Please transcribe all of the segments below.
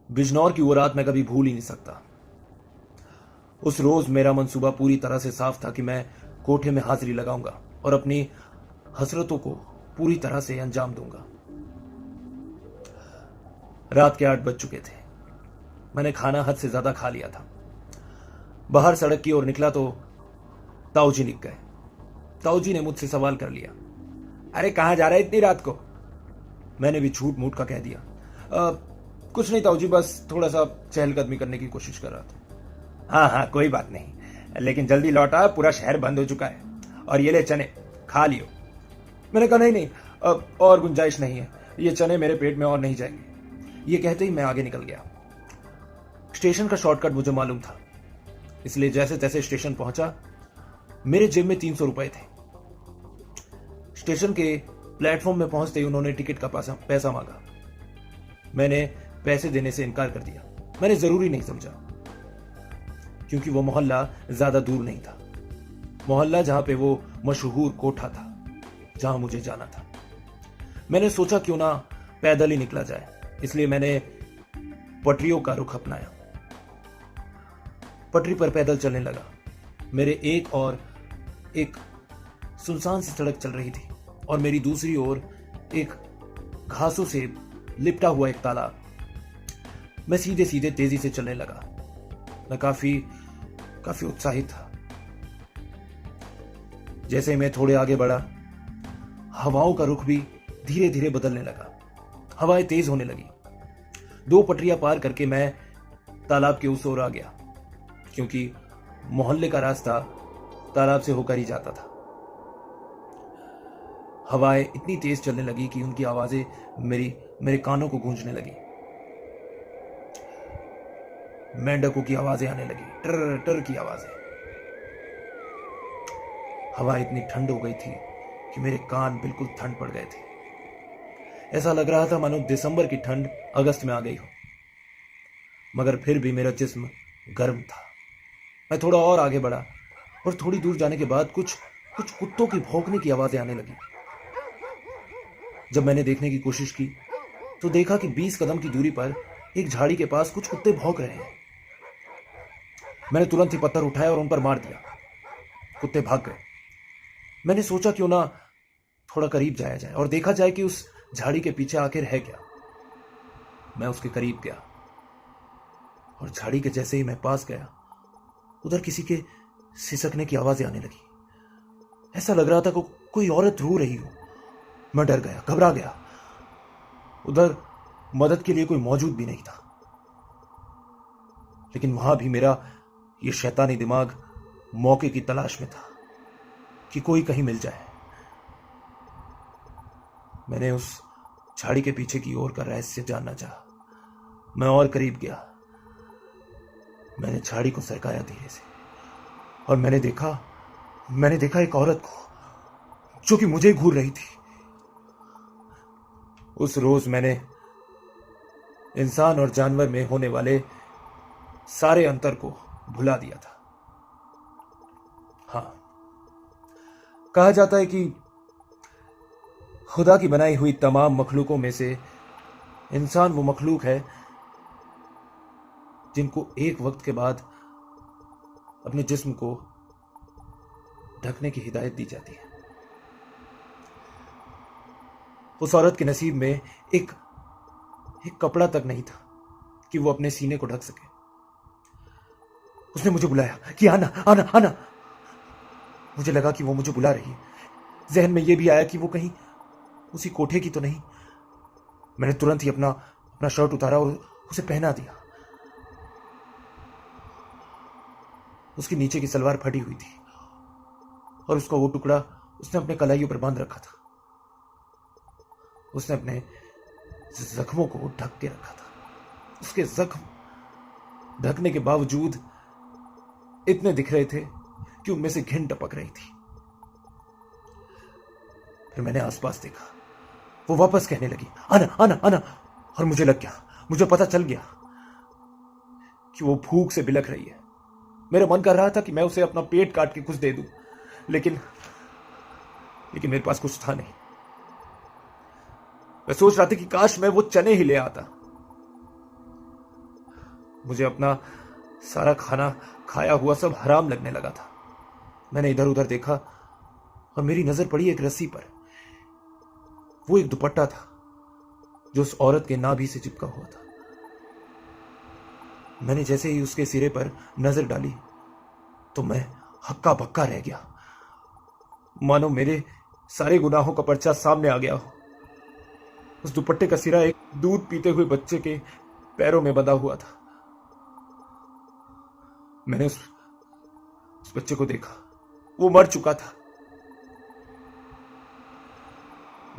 बिजनौर की वो रात मैं कभी भूल ही नहीं सकता। उस रोज मेरा मंसूबा पूरी तरह से साफ था कि मैं कोठे में हाजिरी लगाऊंगा और अपनी हसरतों को पूरी तरह से अंजाम दूंगा। रात के 8 बज चुके थे। मैंने खाना हद से ज्यादा खा लिया था। बाहर सड़क की ओर निकला तो ताऊजी निक गए। ताऊजी ने मुझसे सवाल कर लिया, अरे कहां जा रहा है इतनी रात को? मैंने भी झूठ मूठ का कह दिया, कुछ नहीं ताऊजी, बस थोड़ा सा चहलकदमी करने की कोशिश कर रहा था। हाँ हाँ कोई बात नहीं, लेकिन जल्दी लौटा, पूरा शहर बंद हो चुका है। और ये ले चने, खा लियो। मैंने कहा नहीं नहीं, अब और गुंजाइश नहीं है, ये चने मेरे पेट में और नहीं जाएंगे। ये कहते ही मैं आगे निकल गया। स्टेशन का शॉर्टकट मुझे मालूम था, इसलिए जैसे तैसे स्टेशन पहुंचा। मेरे जेब में 300 रुपए थे। स्टेशन के प्लेटफॉर्म में पहुंचते ही उन्होंने टिकट का पैसा मांगा। मैंने पैसे देने से इनकार कर दिया। मैंने जरूरी नहीं समझा, क्योंकि वो मोहल्ला ज्यादा दूर नहीं था। मोहल्ला जहां पे वो मशहूर कोठा था, जहां मुझे जाना था। मैंने सोचा क्यों ना पैदल ही निकला जाए, इसलिए मैंने पटरियों का रुख अपनाया। पटरी पर पैदल चलने लगा। मेरे एक सुनसान सी सड़क चल रही थी और मेरी दूसरी ओर एक घासों से लिपटा हुआ एक तालाब। मैं सीधे सीधे तेजी से चलने लगा। मैं काफी उत्साहित था। जैसे मैं थोड़े आगे बढ़ा, हवाओं का रुख भी धीरे धीरे बदलने लगा। हवाएं तेज होने लगी। 2 पटरियां पार करके मैं तालाब के उस ओर आ गया, क्योंकि मोहल्ले का रास्ता तालाब से होकर ही जाता था। हवाएं इतनी तेज चलने लगी कि उनकी आवाजें मेरे कानों को गूंजने लगी। मेंढकों की आवाजें आने लगी, टर टर की आवाजें। हवा इतनी ठंड हो गई थी कि मेरे कान बिल्कुल ठंड पड़ गए थे। ऐसा लग रहा था मानो दिसंबर की ठंड अगस्त में आ गई हो। मगर फिर भी मेरा जिस्म गर्म था। मैं थोड़ा और आगे बढ़ा और थोड़ी दूर जाने के बाद कुछ कुत्तों की भौंकने की आवाजें आने लगी। जब मैंने देखने की कोशिश की तो देखा कि 20 कदम की दूरी पर एक झाड़ी के पास कुछ कुत्ते भौंक रहे हैं। मैंने तुरंत ही पत्थर उठाया और उन पर मार दिया। कुत्ते भाग गए। मैंने सोचा क्यों ना थोड़ा करीब जाया जाए और देखा जाए कि उस झाड़ी के पीछे आखिर है क्या। मैं उसके करीब गया और झाड़ी के जैसे ही मैं पास गया, उधर किसी के सिसकने की आवाजें आने लगी। ऐसा लग रहा था कि कोई औरत रो रही हो। मैं डर गया, घबरा गया। उधर मदद के लिए कोई मौजूद भी नहीं था। लेकिन वहां भी मेरा ये शैतानी दिमाग मौके की तलाश में था कि कोई कहीं मिल जाए। मैंने उस झाड़ी के पीछे की ओर का रहस्य जानना चाहा। मैं और करीब गया। मैंने झाड़ी को सरकाया धीरे से और मैंने देखा एक औरत को जो कि मुझे घूर रही थी। उस रोज मैंने इंसान और जानवर में होने वाले सारे अंतर को भुला दिया था। हाँ, कहा जाता है कि खुदा की बनाई हुई तमाम मखलूकों में से इंसान वो मखलूक है जिनको एक वक्त के बाद अपने जिस्म को ढकने की हिदायत दी जाती है। उस औरत के नसीब में एक कपड़ा तक नहीं था कि वो अपने सीने को ढक सके। उसने मुझे बुलाया कि आना आना आना। मुझे लगा कि वो मुझे बुला रही है। जहन में यह भी आया कि वो कहीं उसी कोठे की तो नहीं। मैंने तुरंत ही अपना शर्ट उतारा और उसे पहना दिया। उसके नीचे की सलवार फटी हुई थी और उसका वो टुकड़ा उसने अपने कलाइयों पर बांध रखा था। उसने अपने जख्मों को ढक के रखा था। उसके जख्म ढकने के बावजूद इतने दिख रहे थे कि उनमें से घिन टपक रही थी। फिर मैंने आसपास देखा। वो वापस कहने लगी, आना आना आना। और मुझे लग गया, मुझे पता चल गया कि वो भूख से बिलख रही है। मेरा मन कर रहा था कि मैं उसे अपना पेट काट के कुछ दे दूं, लेकिन मेरे पास कुछ था नहीं। मैं सोच रहा था कि काश मैं वो चने ही ले आता। मुझे अपना सारा खाना खाया हुआ सब हराम लगने लगा था। मैंने इधर उधर देखा और मेरी नजर पड़ी एक रस्सी पर। वो एक दुपट्टा था जो उस औरत के नाभि से चिपका हुआ था। मैंने जैसे ही उसके सिरे पर नजर डाली तो मैं हक्का बक्का रह गया, मानो मेरे सारे गुनाहों का पर्चा सामने आ गया हो। उस दुपट्टे का सिरा एक दूध पीते हुए बच्चे के पैरों में बंधा हुआ था। मैंने उस बच्चे को देखा, वो मर चुका था।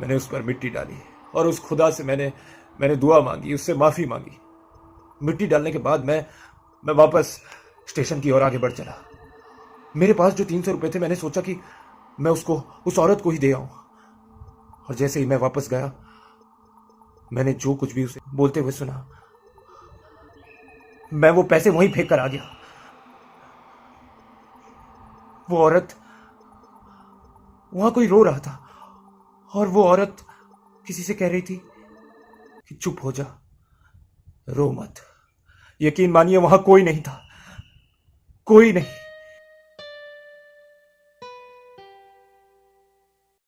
मैंने उस पर मिट्टी डाली और उस खुदा से मैंने दुआ मांगी, उससे माफी मांगी। मिट्टी डालने के बाद मैं वापस स्टेशन की ओर आगे बढ़ चला। मेरे पास जो 300 रुपए थे, मैंने सोचा कि मैं उसको उस औरत को ही दे आऊं। और जैसे ही मैं वापस गया, मैंने जो कुछ भी उसे बोलते हुए सुना, मैं वो पैसे वहीं फेंक कर आ गया। वो औरत, वहां कोई रो रहा था और वो औरत किसी से कह रही थी कि चुप हो जा, रो मत। यकीन मानिए वहां कोई नहीं था, कोई नहीं।